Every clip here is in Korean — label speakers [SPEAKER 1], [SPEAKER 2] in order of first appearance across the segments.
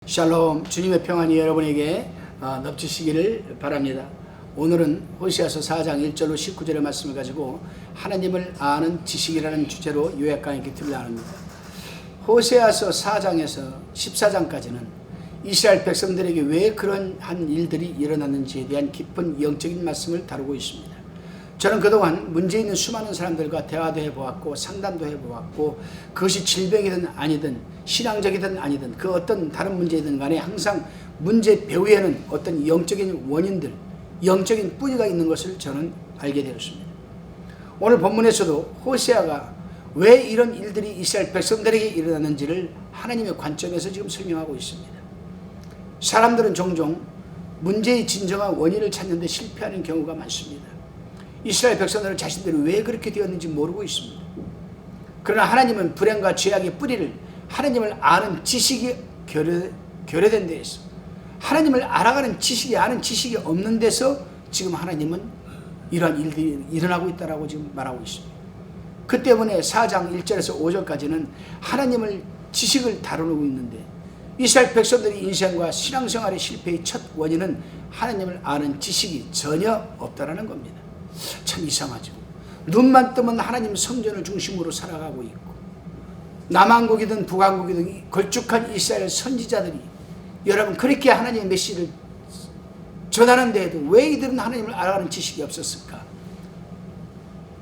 [SPEAKER 1] 샬롬, 주님의 평안이 여러분에게 넘치시기를 바랍니다. 오늘은 호세아서 4장 1절로 19절의 말씀을 가지고 하나님을 아는 지식이라는 주제로 요약 강의 기틀을 나눕니다. 호세아서 4장에서 14장까지는 이스라엘 백성들에게 왜 그런 한 일들이 일어났는지에 대한 깊은 영적인 말씀을 다루고 있습니다. 저는 그동안 문제 있는 수많은 사람들과 대화도 해보았고 상담도 해보았고, 그것이 질병이든 아니든 신앙적이든 아니든 그 어떤 다른 문제이든 간에 항상 문제 배후에는 어떤 영적인 원인들, 영적인 뿌리가 있는 것을 저는 알게 되었습니다. 오늘 본문에서도 호세아가 왜 이런 일들이 이스라엘 백성들에게 일어났는지를 하나님의 관점에서 지금 설명하고 있습니다. 사람들은 종종 문제의 진정한 원인을 찾는 데 실패하는 경우가 많습니다. 이스라엘 백성들은 자신들이 왜 그렇게 되었는지 모르고 있습니다. 그러나 하나님은 불행과 죄악의 뿌리를 하나님을 아는 지식이 결여된 데에서, 하나님을 알아가는 지식이, 아는 지식이 없는 데서 지금 하나님은 이러한 일들이 일어나고 있다고 지금 말하고 있습니다. 그 때문에 4장 1절에서 5절까지는 하나님을 지식을 다루고 있는데, 이스라엘 백성들의 인생과 신앙생활의 실패의 첫 원인은 하나님을 아는 지식이 전혀 없다라는 겁니다. 참 이상하죠. 눈만 뜨면 하나님 성전을 중심으로 살아가고 있고, 남한국이든 북한국이든 걸쭉한 이스라엘 선지자들이 여러분 그렇게 하나님의 메시지를 전하는 데에도 왜 이들은 하나님을 알아가는 지식이 없었을까?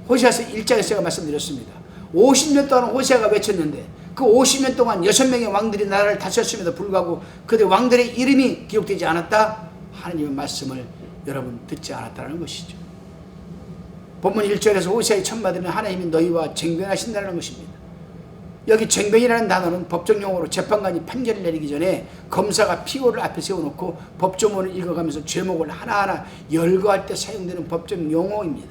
[SPEAKER 1] 호세아서 1장에서 제가 말씀드렸습니다. 50년 동안 호세아가 외쳤는데 그 50년 동안 6명의 왕들이 나라를 다스렸음에도 불구하고 그들 왕들의 이름이 기록되지 않았다? 하나님의 말씀을 여러분 듣지 않았다는 것이죠. 본문 1절에서 호세아의 천마디는 하나님이 너희와 쟁변하신다는 것입니다. 여기 쟁변이라는 단어는 법정 용어로 재판관이 판결을 내리기 전에 검사가 피고를 앞에 세워놓고 법조문을 읽어가면서 죄목을 하나하나 열거할 때 사용되는 법정 용어입니다.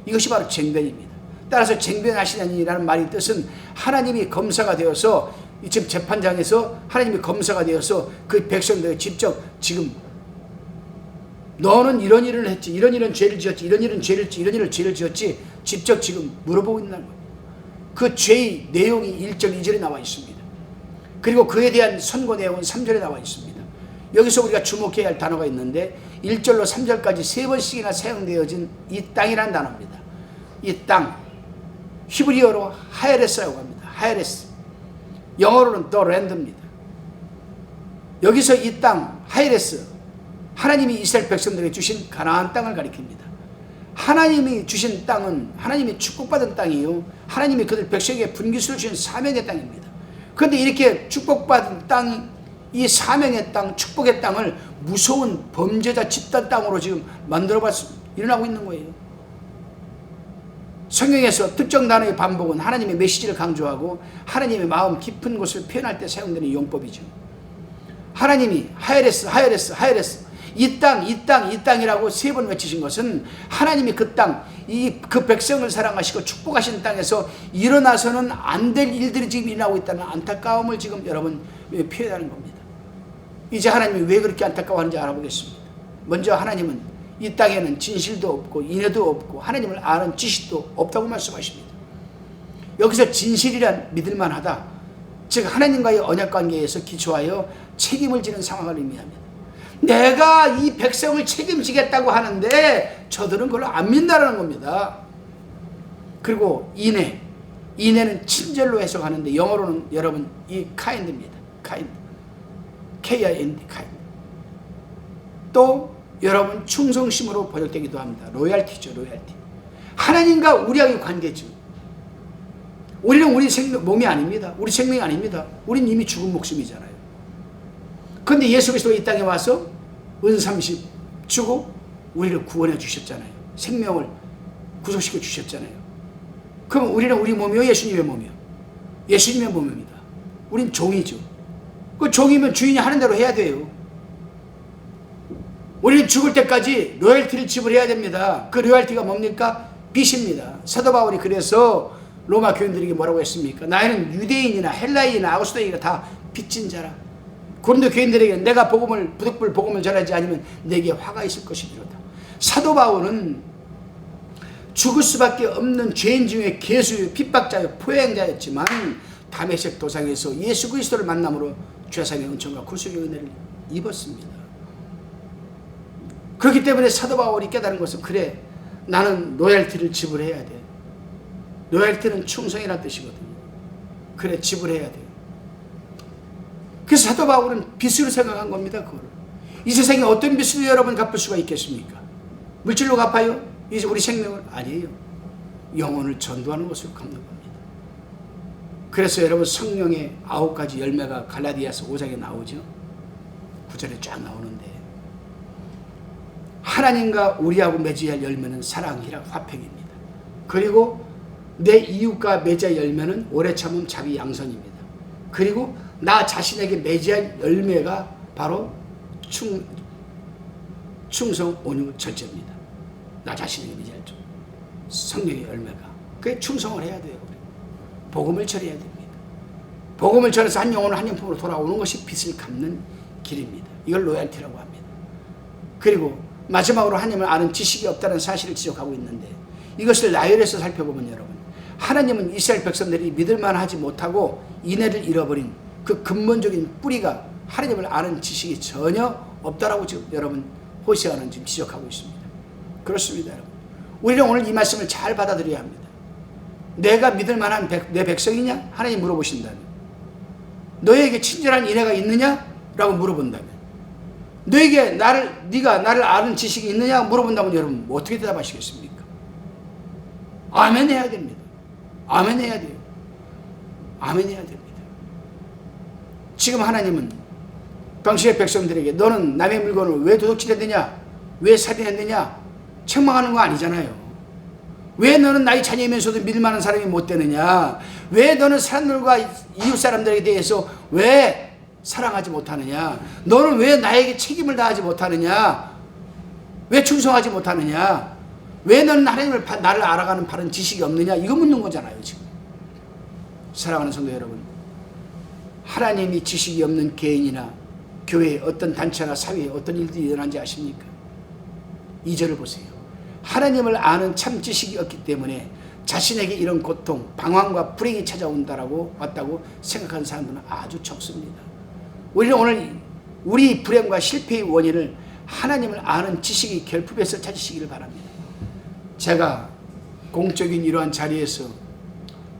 [SPEAKER 1] 이것이 바로 쟁변입니다. 따라서 쟁변하시냐니라는 말의 뜻은 하나님이 검사가 되어서 지금 재판장에서 하나님이 검사가 되어서 그 백성들에게 직접 지금 너는 이런 일을 했지, 이런 일은 죄를 지었지, 이런 일은 죄를 지었지, 이런 일은 죄를 지었지, 직접 지금 물어보고 있는 거예요. 그 죄의 내용이 1절, 2절에 나와 있습니다. 그리고 그에 대한 선고 내용은 3절에 나와 있습니다. 여기서 우리가 주목해야 할 단어가 있는데 1절로 3절까지 3번씩이나 사용되어진 이 땅이라는 단어입니다. 이 땅, 히브리어로 하에레스라고 합니다. 하에레스. 영어로는 the land입니다. 여기서 이 땅, 하에레스, 하나님이 이스라엘 백성들에게 주신 가나안 땅을 가리킵니다. 하나님이 주신 땅은 하나님이 축복받은 땅이요, 하나님이 그들 백성에게 분깃으로 주신 사명의 땅입니다. 그런데 이렇게 축복받은 땅, 이 사명의 땅, 축복의 땅을 무서운 범죄자 집단 땅으로 지금 만들어봤습니다. 일어나고 있는 거예요. 성경에서 특정 단어의 반복은 하나님의 메시지를 강조하고 하나님의 마음 깊은 곳을 표현할 때 사용되는 용법이죠. 하나님이 하에레스, 하에레스, 하에레스, 이 땅, 이 땅, 이 땅이라고 3번 외치신 것은 하나님이 그 땅, 그 백성을 사랑하시고 축복하신 땅에서 일어나서는 안 될 일들이 지금 일어나고 있다는 안타까움을 지금 여러분 표현하는 겁니다. 이제 하나님이 왜 그렇게 안타까워하는지 알아보겠습니다. 먼저 하나님은 이 땅에는 진실도 없고 인애도 없고 하나님을 아는 지식도 없다고 말씀하십니다. 여기서 진실이란 믿을만하다, 즉 하나님과의 언약관계에서 기초하여 책임을 지는 상황을 의미합니다. 내가 이 백성을 책임지겠다고 하는데 저들은 그걸 안 믿는다는 겁니다. 그리고 인애, 인애는 친절로 해석하는데 영어로는 여러분 이 kind입니다. kind, K-I-N-D, kind. 또 여러분 충성심으로 번역되기도 합니다. 로얄티죠, 로얄티. 하나님과 우리와의 관계죠. 우리는 우리 몸이 아닙니다. 우리 생명이 아닙니다. 우린 이미 죽은 목숨이잖아요. 그런데 예수 그리스도가 이 땅에 와서 은삼십 주고 우리를 구원해 주셨잖아요. 생명을 구속시켜 주셨잖아요. 그럼 우리는 우리 몸이요, 예수님의 몸이요? 예수님의 몸입니다. 우린 종이죠. 그 종이면 주인이 하는 대로 해야 돼요. 우리는 죽을 때까지 로열티를 지불해야 됩니다. 그 로열티가 뭡니까? 빚입니다. 사도 바울이 그래서 로마 교인들에게 뭐라고 했습니까? 나는 유대인이나 헬라인이나 아고스도인이나 다 빚진 자라. 고린도 교인들에게 내가 부득불 복음을 전하지 않으면 내게 화가 있을 것이니로다. 사도 바울은 죽을 수밖에 없는 죄인 중에 괴수요, 핍박자요, 포행자였지만 다메섹 도상에서 예수 그리스도를 만남으로 죄사함의 은총과 구속의 은혜를 입었습니다. 그렇기 때문에 사도 바울이 깨달은 것은, 그래, 나는 로얄티를 지불해야 돼. 로얄티는 충성이라는 뜻이거든요. 그래, 지불해야 돼. 그래서 사도 바울은 빚으로 생각한 겁니다. 그거를. 이 세상에 어떤 빚으로 여러분 갚을 수가 있겠습니까? 물질로 갚아요? 이제 우리 생명을? 아니에요. 영혼을 전도하는 것으로 갚는 겁니다. 그래서 여러분, 성령의 9가지 열매가 갈라디아서 5장에 나오죠. 9절에 쫙 나오는데, 하나님과 우리하고 맺어야 할 열매는 사랑, 희락, 화평입니다. 그리고 내 이웃과 맺어야 할 열매는 오래 참음, 자비, 양선입니다. 그리고 나 자신에게 맺어야 할 열매가 바로 충성, 온유, 절제입니다. 나 자신에게 맺어야 할 성령의 열매가. 그게 충성을 해야 돼요. 복음을 전해야 됩니다. 복음을 전해서 한 영혼을 한 영품으로 돌아오는 것이 빚을 갚는 길입니다. 이걸 로얄티라고 합니다. 그리고 마지막으로 하나님을 아는 지식이 없다는 사실을 지적하고 있는데, 이것을 나열해서 살펴보면 여러분, 하나님은 이스라엘 백성들이 믿을만하지 못하고 인애를 잃어버린 그 근본적인 뿌리가 하나님을 아는 지식이 전혀 없다라고 지금 여러분 호세아는 지금 지적하고 있습니다. 그렇습니다, 여러분. 우리는 오늘 이 말씀을 잘 받아들여야 합니다. 내가 믿을 만한 내 백성이냐? 하나님 물어보신다면. 너에게 친절한 인애가 있느냐? 라고 물어본다면. 너에게 네가 나를 아는 지식이 있느냐? 물어본다면 여러분 어떻게 대답하시겠습니까? 아멘 해야 됩니다. 아멘 해야 돼요. 아멘 해야 됩니다. 지금 하나님은 당시의 백성들에게 너는 남의 물건을 왜 도둑질했느냐? 왜 살인했느냐? 책망하는 거 아니잖아요. 왜 너는 나의 자녀이면서도 믿을 만한 사람이 못 되느냐? 왜 너는 사람들과 이웃 사람들에 대해서 왜 사랑하지 못하느냐? 너는 왜 나에게 책임을 다하지 못하느냐? 왜 충성하지 못하느냐? 왜 너는 하나님을 나를 알아가는 바른 지식이 없느냐? 이거 묻는 거잖아요, 지금. 사랑하는 성도 여러분, 하나님이 지식이 없는 개인이나 교회에 어떤 단체나 사회에 어떤 일들이 일어난지 아십니까? 2절을 보세요. 하나님을 아는 참 지식이 없기 때문에 자신에게 이런 고통, 방황과 불행이 찾아온다라고 왔다고 생각하는 사람들은 아주 적습니다. 우리는 오늘 우리 불행과 실패의 원인을 하나님을 아는 지식이 결핍해서 찾으시기를 바랍니다. 제가 공적인 이러한 자리에서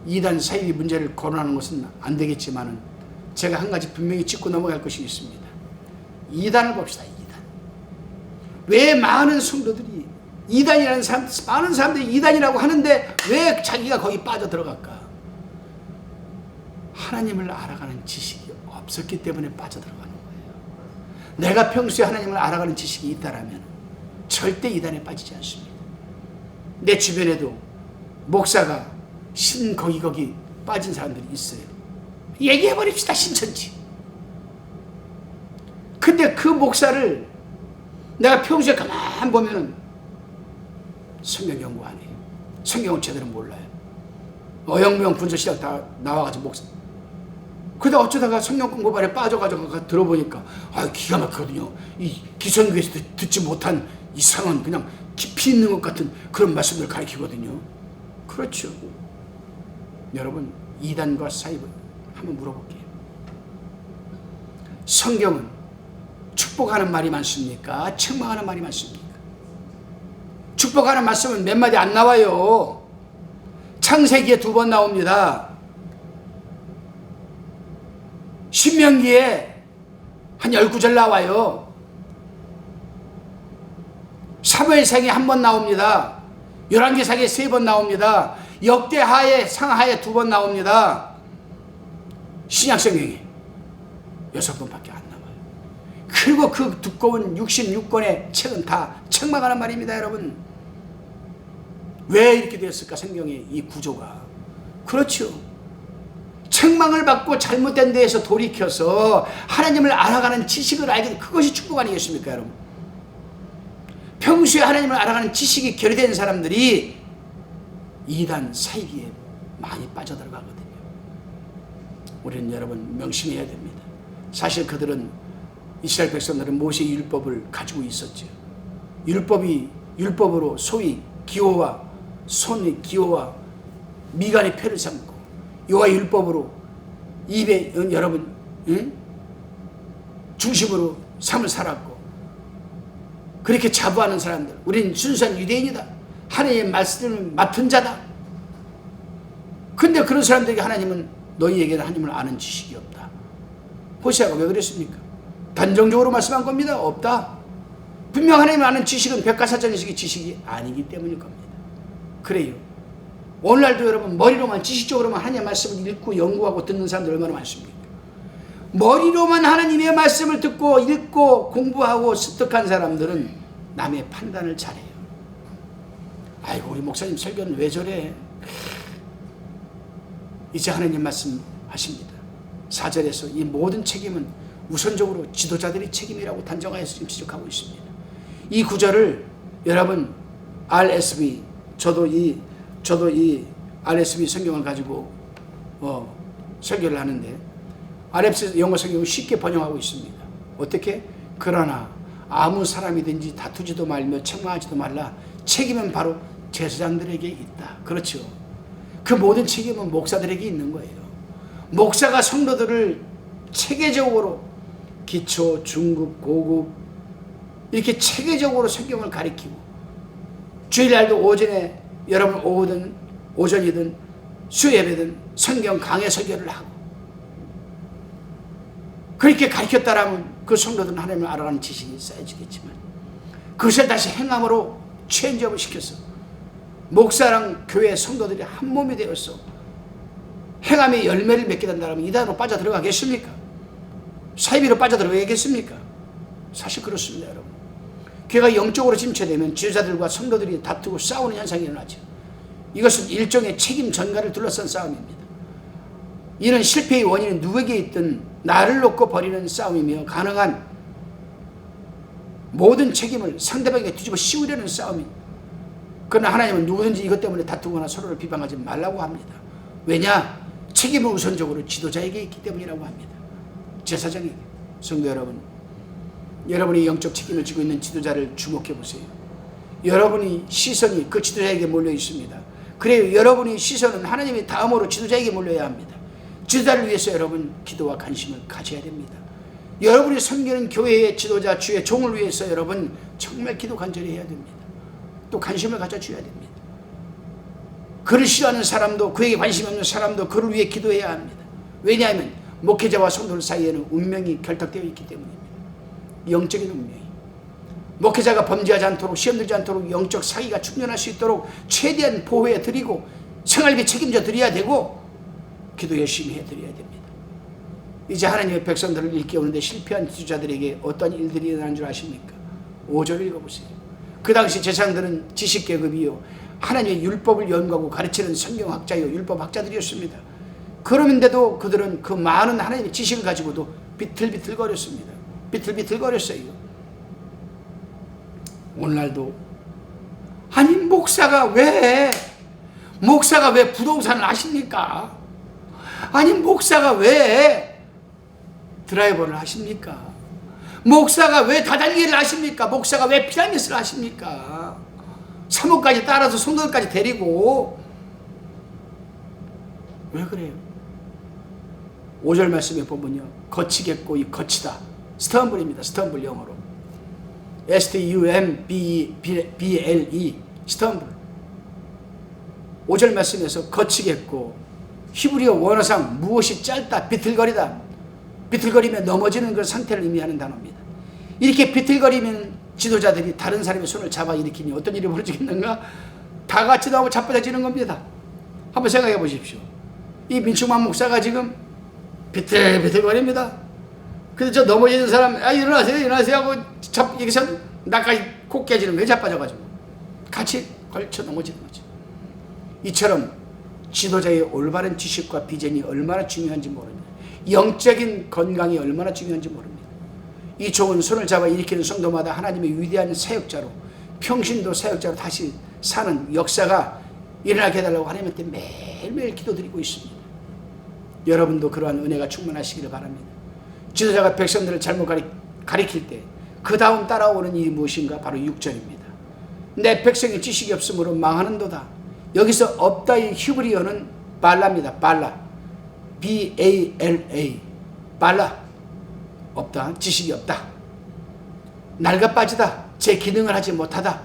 [SPEAKER 1] 이단 사이비 문제를 거론하는 것은 안 되겠지만은 제가 한 가지 분명히 짚고 넘어갈 것이 있습니다. 이단을 봅시다. 이단. 왜 많은 성도들이 이단이라는 사람, 많은 사람들이 이단이라고 하는데 왜 자기가 거기 빠져들어갈까? 하나님을 알아가는 지식이 없었기 때문에 빠져들어가는 거예요. 내가 평소에 하나님을 알아가는 지식이 있다라면 절대 이단에 빠지지 않습니다. 내 주변에도 목사가 거기 빠진 사람들이 있어요. 얘기해버립시다, 신천지. 근데 그 목사를 내가 평소에 가만 보면은 성경 연구 안 해요. 성경을 제대로 몰라요. 어영부영 분석시작 다 나와가지고 목사. 그러다 어쩌다가 성경 공부반에 빠져가지고 들어보니까 기가 막히거든요. 이 기성교에서 듣지 못한 이상한 그냥 깊이 있는 것 같은 그런 말씀들을 가르치거든요. 그렇죠. 여러분, 이단과 사이비 한번 물어볼게요. 성경은 축복하는 말이 많습니까? 책망하는 말이 많습니까? 축복하는 말씀은 몇 마디 안 나와요. 창세기에 2번 나옵니다. 신명기에 한 19절 나와요. 사무엘상에 1번 나옵니다. 열왕기상에 3번 나옵니다. 역대하에 상하에 2번 나옵니다. 신약성경에 6번밖에 안 나와요. 그리고 그 두꺼운 66권의 책은 다 책망하는 말입니다, 여러분. 왜 이렇게 되었을까? 성경의 이 구조가. 그렇죠. 책망을 받고 잘못된 데에서 돌이켜서 하나님을 알아가는 지식을 알게, 그것이 축복 아니겠습니까, 여러분? 평소에 하나님을 알아가는 지식이 결여된 사람들이 이단 사이비에 많이 빠져들어가거든요. 우리는 여러분 명심해야 됩니다. 사실 그들은, 이스라엘 백성들은 모세의 율법을 가지고 있었죠. 율법으로 소위 기호와 손의 기호와 미간의 표를 삼고 여호와 율법으로 입에 여러분 중심으로 삶을 살았고 그렇게 자부하는 사람들, 우리는 순수한 유대인이다, 하나님의 말씀을 맡은 자다. 근데 그런 사람들에게 하나님은 너희에게는 하나님을 아는 지식이 없다. 호세아가 왜 그랬습니까? 단정적으로 말씀한 겁니다. 없다. 분명 하나님을 아는 지식은 백과사전의 지식이 아니기 때문일 겁니다. 그래요. 오늘날도 여러분 머리로만 지식적으로만 하나님의 말씀을 읽고 연구하고 듣는 사람들 얼마나 많습니까? 머리로만 하나님의 말씀을 듣고 읽고 공부하고 습득한 사람들은 남의 판단을 잘해요. 아이고 우리 목사님 설교는 왜 저래? 이제 하나님 말씀하십니다. 4절에서 이 모든 책임은 우선적으로 지도자들의 책임이라고 단정하여서 지금 지적하고 있습니다. 이 구절을 여러분 RSV, 저도 이 RSV 성경을 가지고 설교를 하는데 RSV 영어 성경을 쉽게 번역하고 있습니다. 어떻게? 그러나 아무 사람이든지 다투지도 말며 책망하지도 말라. 책임은 바로 제사장들에게 있다. 그렇죠. 그 모든 책임은 목사들에게 있는 거예요. 목사가 성도들을 체계적으로 기초, 중급, 고급 이렇게 체계적으로 성경을 가리키고 주일날도 오전에 여러분 오후든 오전이든 수요예배든 성경 강해 설교를 하고 그렇게 가르쳤다라면 그 성도들은 하나님을 알아가는 지식이 쌓여지겠지만 그것을 다시 행함으로 체인지업을 시켜서 목사랑 교회 성도들이 한 몸이 되어서 행함의 열매를 맺게 된다면 이단으로 빠져들어가겠습니까? 사이비로 빠져들어가겠습니까? 사실 그렇습니다. 여러분 교회가 영적으로 침체되면 지도자들과 성도들이 다투고 싸우는 현상이 일어나죠. 이것은 일종의 책임 전가를 둘러싼 싸움입니다. 이는 실패의 원인은 누구에게 있든 나를 놓고 벌이는 싸움이며 가능한 모든 책임을 상대방에게 뒤집어 씌우려는 싸움입니다. 그러나 하나님은 누구든지 이것 때문에 다투거나 서로를 비방하지 말라고 합니다. 왜냐? 책임은 우선적으로 지도자에게 있기 때문이라고 합니다. 제사장에게. 성도 여러분, 여러분이 영적 책임을 지고 있는 지도자를 주목해 보세요. 여러분이 시선이 그 지도자에게 몰려 있습니다. 그래요. 여러분이 시선은 하나님의 다음으로 지도자에게 몰려야 합니다. 지도자를 위해서 여러분 기도와 관심을 가져야 됩니다. 여러분이 섬기는 교회의 지도자, 주의 종을 위해서 여러분 정말 기도 간절히 해야 됩니다. 또 관심을 가져줘야 됩니다. 그를 싫어하는 사람도 그에게 관심 없는 사람도 그를 위해 기도해야 합니다. 왜냐하면 목회자와 성도들 사이에는 운명이 결탁되어 있기 때문입니다. 영적인 운명이. 목회자가 범죄하지 않도록 시험 들지 않도록 영적 사기가 충전할 수 있도록 최대한 보호해 드리고 생활비 책임져 드려야 되고 기도 열심히 해드려야 됩니다. 이제 하나님의 백성들을 일깨우는데 실패한 지도자들에게 어떤 일들이 일어난 줄 아십니까? 5절 읽어보세요. 그 당시 제사장들은 지식계급이요 하나님의 율법을 연구하고 가르치는 성경학자요 율법학자들이었습니다. 그런데도 그들은 그 많은 하나님의 지식을 가지고도 비틀비틀거렸습니다. 비틀비틀거렸어요. 오늘날도 아니 목사가 왜 부동산을 하십니까? 아니 목사가 왜 드라이버를 하십니까? 목사가 왜 다단계를 하십니까? 목사가 왜 피라미드를 하십니까? 사무까지 따라서 성도들까지 데리고 왜 그래요? 5절 말씀에 보면요 거치겠고 이 거치다 스텀블입니다. 스텀블 영어로 STUMBLE 스텀블 5절 말씀에서 거치겠고 히브리어 원어상 무엇이 짧다 비틀거리다 비틀거리며 넘어지는 그 상태를 의미하는 단어입니다. 이렇게 비틀거리면 지도자들이 다른 사람의 손을 잡아 일으키니 어떤 일이 벌어지겠는가? 다 같이 나오고 자빠져지는 겁니다. 한번 생각해 보십시오. 이 민충만 목사가 지금 비틀비틀거립니다. 근데 저 넘어지는 사람 일어나세요 하고 여기서 나까지 코 깨지는 거예요. 자빠져가지고 같이 걸쳐 넘어지는 거죠. 이처럼 지도자의 올바른 지식과 비전이 얼마나 중요한지 모릅니다. 영적인 건강이 얼마나 중요한지 모릅니다. 이 좋은 손을 잡아 일으키는 성도마다 하나님의 위대한 사역자로 평신도 사역자로 다시 사는 역사가 일어나게 해달라고 하나님한테 매일매일 기도드리고 있습니다. 여러분도 그러한 은혜가 충만하시기를 바랍니다. 지도자가 백성들을 잘못 가리킬 때 그 다음 따라오는 일이 무엇인가? 바로 6절입니다. 내 백성이 지식이 없으므로 망하는도다. 여기서 없다의 히브리어는 발라입니다. 발라. B-A-L-A 발라. 없다. 지식이 없다. 낡아 빠지다. 제 기능을 하지 못하다.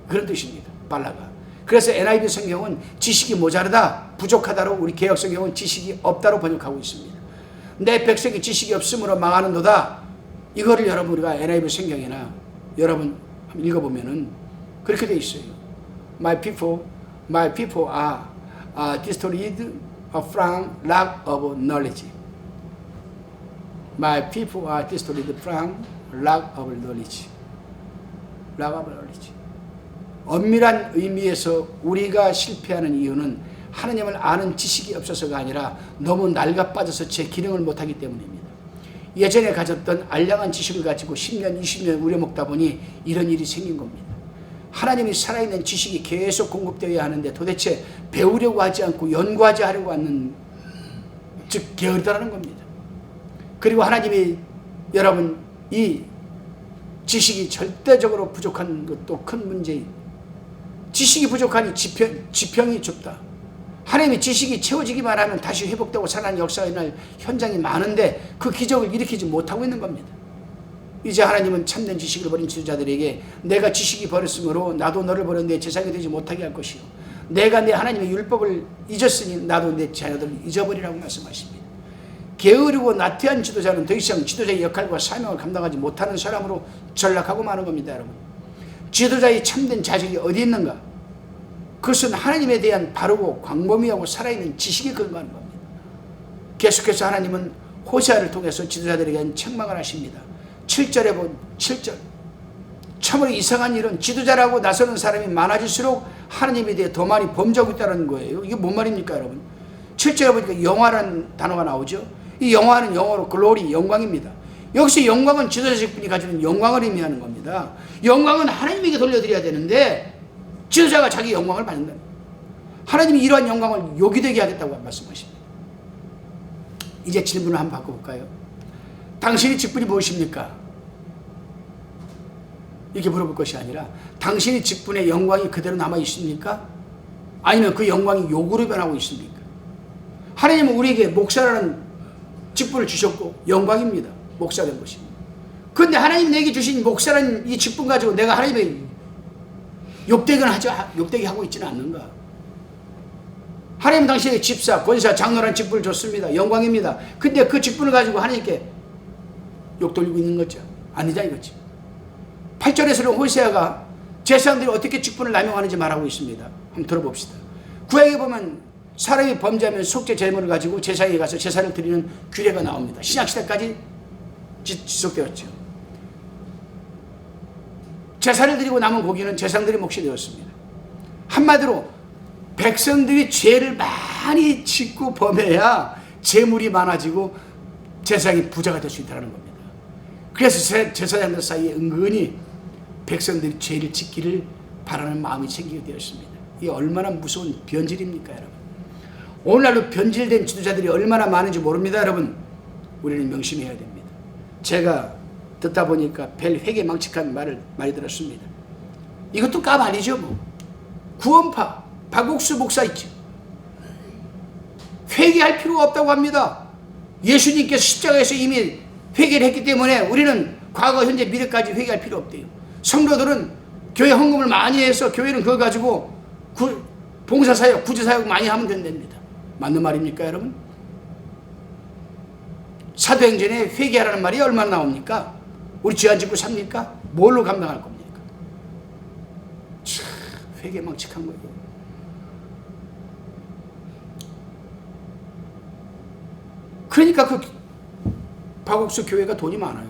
[SPEAKER 1] 그런 뜻입니다. 발라가. 그래서 NIV 성경은 지식이 모자르다, 부족하다로, 우리 개역 성경은 지식이 없다로 번역하고 있습니다. 내 백성이 지식이 없으므로 망하는도다. 이거를 여러분 우리가 NIV 성경이나 여러분 한번 읽어보면은 그렇게 돼 있어요. My people are destroyed from lack of knowledge. My people are destroyed from lack of knowledge. lack of knowledge. 엄밀한 의미에서 우리가 실패하는 이유는 하나님을 아는 지식이 없어서가 아니라 너무 낡아 빠져서 제 기능을 못하기 때문입니다. 예전에 가졌던 알량한 지식을 가지고 10년, 20년 우려먹다 보니 이런 일이 생긴 겁니다. 하나님이 살아있는 지식이 계속 공급되어야 하는데 도대체 배우려고 하지 않고 연구하지 하려고 하는, 즉 게으르다라는 겁니다. 그리고 하나님이 여러분 이 지식이 절대적으로 부족한 것도 큰 문제입니다. 지식이 부족하니 지평이 좁다. 하나님의 지식이 채워지기만 하면 다시 회복되고 살아나는 역사가 일어날 현장이 많은데 그 기적을 일으키지 못하고 있는 겁니다. 이제 하나님은 참된 지식을 버린 지도자들에게 내가 지식이 버렸으므로 나도 너를 버렸는데 제사가 되지 못하게 할 것이요, 내가 내 하나님의 율법을 잊었으니 나도 내 자녀들을 잊어버리라고 말씀하십니다. 게으르고 나태한 지도자는 더 이상 지도자의 역할과 사명을 감당하지 못하는 사람으로 전락하고 마는 겁니다. 여러분, 지도자의 참된 자질이 어디 있는가? 그것은 하나님에 대한 바르고 광범위하고 살아있는 지식에 근거하는 겁니다. 계속해서 하나님은 호세아를 통해서 지도자들에게 책망을 하십니다. 7절에 보면 7절, 참으로 이상한 일은 지도자라고 나서는 사람이 많아질수록 하나님에 대해 더 많이 범죄하고 있다는 거예요. 이게 뭔 말입니까 여러분? 7절에 보니까 영화라는 단어가 나오죠. 이 영화는 영어로 글로리, 영광입니다. 여기서 영광은 지도자직분이 가지는 영광을 의미하는 겁니다. 영광은 하나님에게 돌려드려야 되는데 지도자가 자기 영광을 받는다. 하나님이 이러한 영광을 요기되게 하겠다고 말씀하십니다. 이제 질문을 한번 바꿔볼까요? 당신의 직분이 무엇입니까? 이렇게 물어볼 것이 아니라 당신의 직분의 영광이 그대로 남아 있습니까? 아니면 그 영광이 욕으로 변하고 있습니까? 하나님은 우리에게 목사라는 직분을 주셨고 영광입니다. 목사 된 것입니다. 그런데 하나님 내게 주신 목사라는 이 직분 가지고 내가 하나님의 욕되게 하고 있지는 않는가? 하나님 당신에게 집사, 권사, 장로라는 직분을 줬습니다. 영광입니다. 근데 그 직분을 가지고 하나님께 욕 돌리고 있는 거죠. 아니자 이거지. 8절에서는 호세아가 제사장들이 어떻게 직분을 남용하는지 말하고 있습니다. 한번 들어봅시다. 구약에 보면 사람이 범죄하면 속죄 제물을 가지고 제사장에 가서 제사를 드리는 규례가 나옵니다. 신약시대까지 지속되었죠. 제사를 드리고 남은 고기는 제사장들의 몫이 되었습니다. 한마디로 백성들이 죄를 많이 짓고 범해야 재물이 많아지고 제사장이 부자가 될 수 있다는 겁니다. 그래서 제사장들 사이에 은근히 백성들이 죄를 짓기를 바라는 마음이 생기게 되었습니다. 이게 얼마나 무서운 변질입니까 여러분? 오늘날로 변질된 지도자들이 얼마나 많은지 모릅니다 여러분. 우리는 명심해야 됩니다. 제가 듣다 보니까 별 회개망측한 말을 많이 들었습니다. 이것도 값 아니죠 뭐. 구원파 박옥수 목사 있죠. 회개할 필요가 없다고 합니다. 예수님께서 십자가에서 이미 회개를 했기 때문에 우리는 과거 현재 미래까지 회개할 필요 없대요. 성도들은 교회 헌금을 많이 해서 교회는 그거 가지고 봉사사역 구제사역 많이 하면 된답니다. 맞는 말입니까 여러분? 사도행전에 회개하라는 말이 얼마나 나옵니까? 우리 죄 안 짓고 삽니까? 뭘로 감당할 겁니까? 참 회개망측한 거예요. 그러니까 그 박옥수 교회가 돈이 많아요.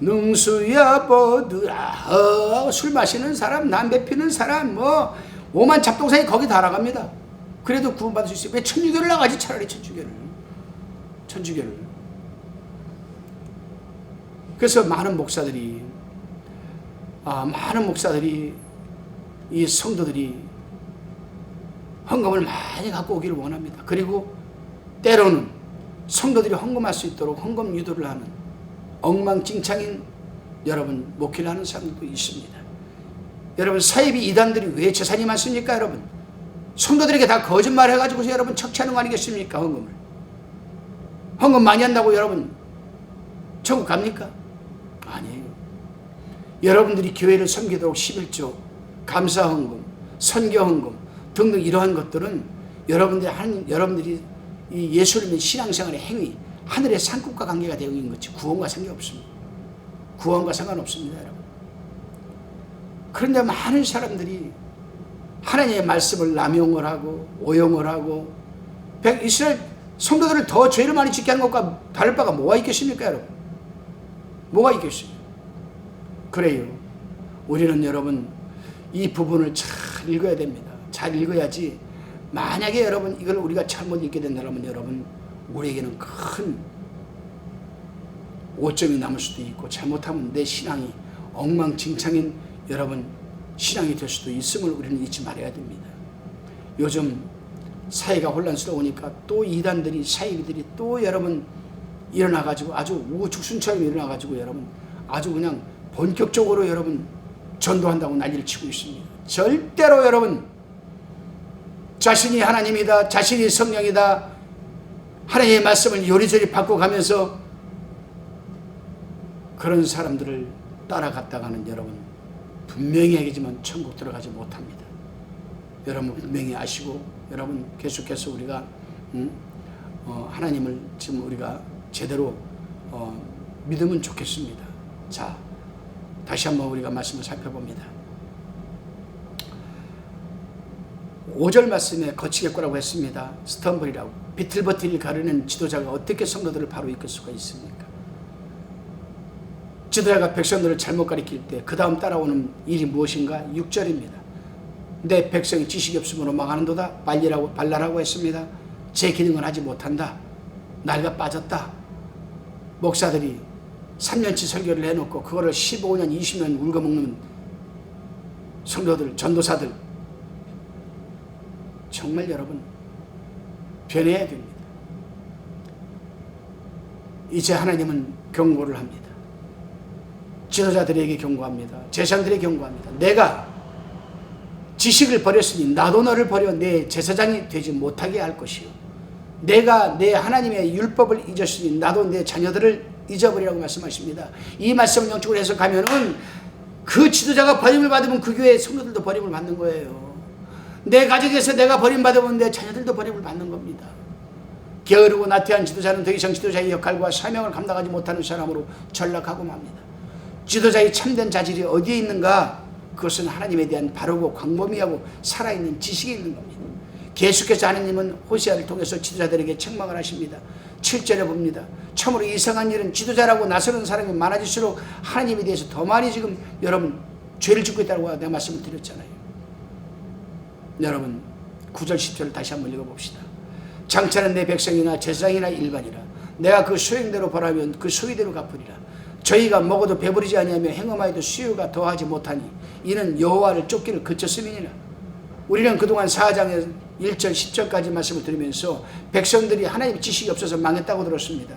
[SPEAKER 1] 능수야 버드라 술 마시는 사람, 담배 피는 사람, 뭐 오만 잡동사니 거기 다 나갑니다. 그래도 구원받을 수 있어요. 왜 천주교를 나가지? 차라리 천주교를. 그래서 많은 목사들이 이 성도들이 헌금을 많이 갖고 오기를 원합니다. 그리고 때로는 성도들이 헌금할 수 있도록 헌금 유도를 하는 엉망진창인 여러분 목회를 하는 사람들도 있습니다. 여러분 사이비 이단들이 왜 재산이 많습니까 여러분? 성도들에게 다 거짓말 해가지고 여러분 척취하는 거 아니겠습니까? 헌금 많이 한다고 여러분 천국 갑니까? 아니에요. 여러분들이 교회를 섬기도록 11조, 감사헌금, 선교헌금 등등 이러한 것들은 여러분들이 이 예수를 믿는 신앙생활의 행위, 하늘의 상급과 관계가 되어 있는 거지 구원과 상관없습니다. 구원과 상관없습니다, 여러분. 그런데 많은 사람들이 하나님의 말씀을 남용을 하고 오용을 하고 이스라엘 성도들을 더 죄를 많이 짓게 하는 것과 다를 바가 뭐가 있겠습니까, 여러분? 뭐가 있겠어요? 그래요. 우리는 여러분 이 부분을 잘 읽어야 됩니다. 잘 읽어야지 만약에 여러분 이걸 우리가 잘못 읽게 된다면 여러분 우리에게는 큰 오점이 남을 수도 있고 잘못하면 내 신앙이 엉망진창인 여러분 신앙이 될 수도 있음을 우리는 잊지 말아야 됩니다. 요즘 사회가 혼란스러우니까 또 이단들이 사이비들이 또 여러분 일어나가지고 아주 우후죽순처럼 일어나가지고 여러분 아주 그냥 본격적으로 여러분 전도한다고 난리를 치고 있습니다. 절대로 여러분 자신이 하나님이다, 자신이 성령이다, 하나님의 말씀을 요리조리 바꿔가면서 그런 사람들을 따라갔다가는 여러분 분명히 얘기지만 천국 들어가지 못합니다. 여러분 분명히 아시고 여러분 계속해서 우리가 하나님을 지금 우리가 제대로 믿으면 좋겠습니다. 자, 다시 한번 우리가 말씀을 살펴봅니다. 5절 말씀에 거치겠구라고 했습니다. 스턴블이라고 비틀버틀을 가르는 지도자가 어떻게 성도들을 바로 이끌 수가 있습니까? 지도자가 백성들을 잘못 가리킬 때 그 다음 따라오는 일이 무엇인가? 6절입니다. 내 백성이 지식이 없으므로 망하는도다. 발랄하고 했습니다. 제 기능을 하지 못한다. 나이가 빠졌다. 목사들이 3년치 설교를 해놓고 그거를 15년 20년 울거먹는 성도들 전도사들 정말 여러분 변해야 됩니다. 이제 하나님은 경고를 합니다. 지도자들에게 경고합니다. 제사장들에게 경고합니다. 내가 지식을 버렸으니 나도 너를 버려 내 제사장이 되지 못하게 할 것이요. 내가 내 하나님의 율법을 잊었으니 나도 내 자녀들을 잊어버리라고 말씀하십니다. 이 말씀을 영적으로 해석하면은 그 지도자가 버림을 받으면 그 교회의 성도들도 버림을 받는 거예요. 내 가족에서 내가 버림받으면 내 자녀들도 버림을 받는 겁니다. 게으르고 나태한 지도자는 더 이상 지도자의 역할과 사명을 감당하지 못하는 사람으로 전락하고 맙니다. 지도자의 참된 자질이 어디에 있는가? 그것은 하나님에 대한 바르고 광범위하고 살아있는 지식이 있는 겁니다. 계속해서 하나님은 호세아를 통해서 지도자들에게 책망을 하십니다. 7절에 봅니다. 참으로 이상한 일은 지도자라고 나서는 사람이 많아질수록 하나님에 대해서 더 많이 지금 여러분 죄를 짓고 있다고 내가 말씀을 드렸잖아요. 여러분 9절 10절을 다시 한번 읽어봅시다. 장차는 내 백성이나 제사장이나 일반이라 내가 그 수행대로 벌하면 그 수의대로 갚으리라. 저희가 먹어도 배부르지 아니하며 행음하여도 수요가 더하지 못하니 이는 여호와를 쫓기를 그쳤음이니라. 우리는 그동안 4장에 1절 10절까지 말씀을 들으면서 백성들이 하나님의 지식이 없어서 망했다고 들었습니다.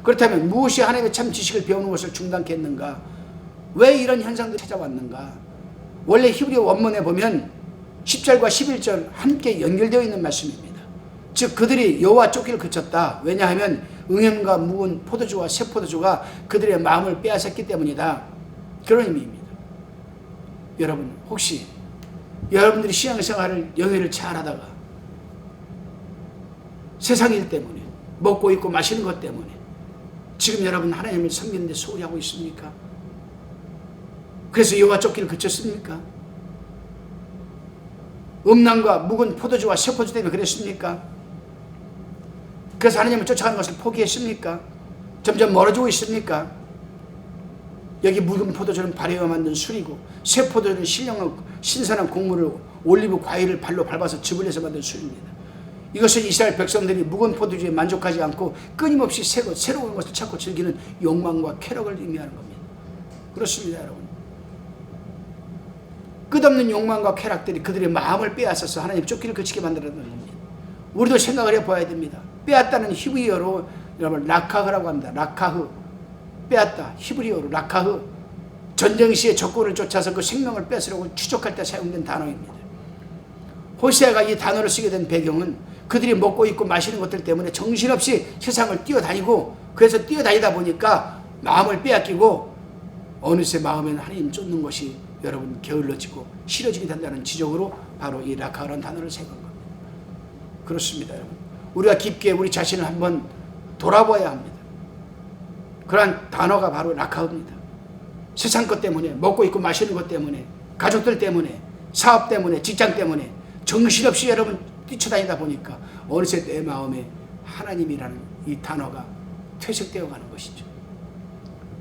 [SPEAKER 1] 그렇다면 무엇이 하나님의 참 지식을 배우는 것을 중단케 했는가? 왜 이런 현상들이 찾아왔는가? 원래 히브리어 원문에 보면 10절과 11절 함께 연결되어 있는 말씀입니다. 즉 그들이 여호와 쫓기를 그쳤다. 왜냐하면 응염과 묵은 포도주와 새 포도주가 그들의 마음을 빼앗았기 때문이다. 그런 의미입니다. 여러분 혹시 여러분들이 신앙생활을 영위를 잘하다가 세상 일 때문에 먹고 입고 마시는 것 때문에 지금 여러분 하나님을 섬기는데 소홀히 하고 있습니까? 그래서 여호와 쫓기를 그쳤습니까? 음란과 묵은 포도주와 새 포도주 때문에 그랬습니까? 그래서 하나님을 쫓아가는 것을 포기했습니까? 점점 멀어지고 있습니까? 여기 묵은 포도주는 발효와 만든 술이고 새 포도주는 신선한 곡물을 올리브 과일을 발로 밟아서 즙을 내서 만든 술입니다. 이것은 이스라엘 백성들이 묵은 포도주에 만족하지 않고 끊임없이 새로운 것을 찾고 즐기는 욕망과 쾌락을 의미하는 겁니다. 그렇습니다, 여러분. 끝없는 욕망과 쾌락들이 그들의 마음을 빼앗아서 하나님 쫓기를 그치게 만들어낸 겁니다. 우리도 생각을 해봐야 됩니다. 빼앗다는 히브리어로 여러분 라카흐라고 합니다. 라카흐, 빼앗다. 히브리어로 라카흐. 전쟁 시에 적군을 쫓아서 그 생명을 뺏으려고 추적할 때 사용된 단어입니다. 호세아가 이 단어를 쓰게 된 배경은 그들이 먹고 입고 마시는 것들 때문에 정신없이 세상을 뛰어다니고 그래서 뛰어다니다 보니까 마음을 빼앗기고 어느새 마음에는 하나님 쫓는 것이 여러분 게을러지고 싫어지게 된다는 지적으로 바로 이 라카라는 단어를 생각한 겁니다. 그렇습니다, 여러분. 우리가 깊게 우리 자신을 한번 돌아봐야 합니다. 그러한 단어가 바로 라카입니다. 세상 것 때문에, 먹고 입고 마시는 것 때문에, 가족들 때문에, 사업 때문에, 직장 때문에 정신없이 여러분 뛰쳐다니다 보니까 어느새 내 마음에 하나님이라는 이 단어가 퇴색되어 가는 것이죠.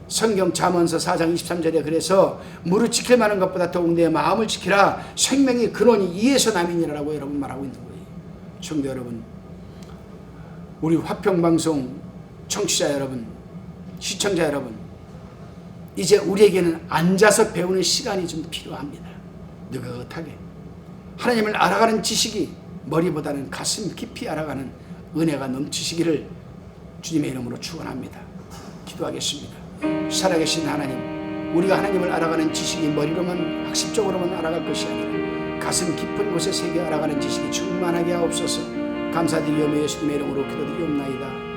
[SPEAKER 1] 성경 잠언서 4장 23절에 그래서 무릇 지킬 만한 것보다 더욱 내 마음을 지키라. 생명의 근원이 이에서 남이니라고 여러분 말하고 있는 거예요. 성도 여러분, 우리 화평방송 청취자 여러분, 시청자 여러분, 이제 우리에게는 앉아서 배우는 시간이 좀 필요합니다. 느긋하게 하나님을 알아가는 지식이 머리보다는 가슴 깊이 알아가는 은혜가 넘치시기를 주님의 이름으로 축원합니다. 기도하겠습니다. 살아계신 하나님, 우리가 하나님을 알아가는 지식이 머리로만 학습적으로만 알아갈 것이 아니라 가슴 깊은 곳에 새겨 알아가는 지식이 충만하게 하옵소서. 감사드리오며 예수님의 이름으로 기도드리옵나이다.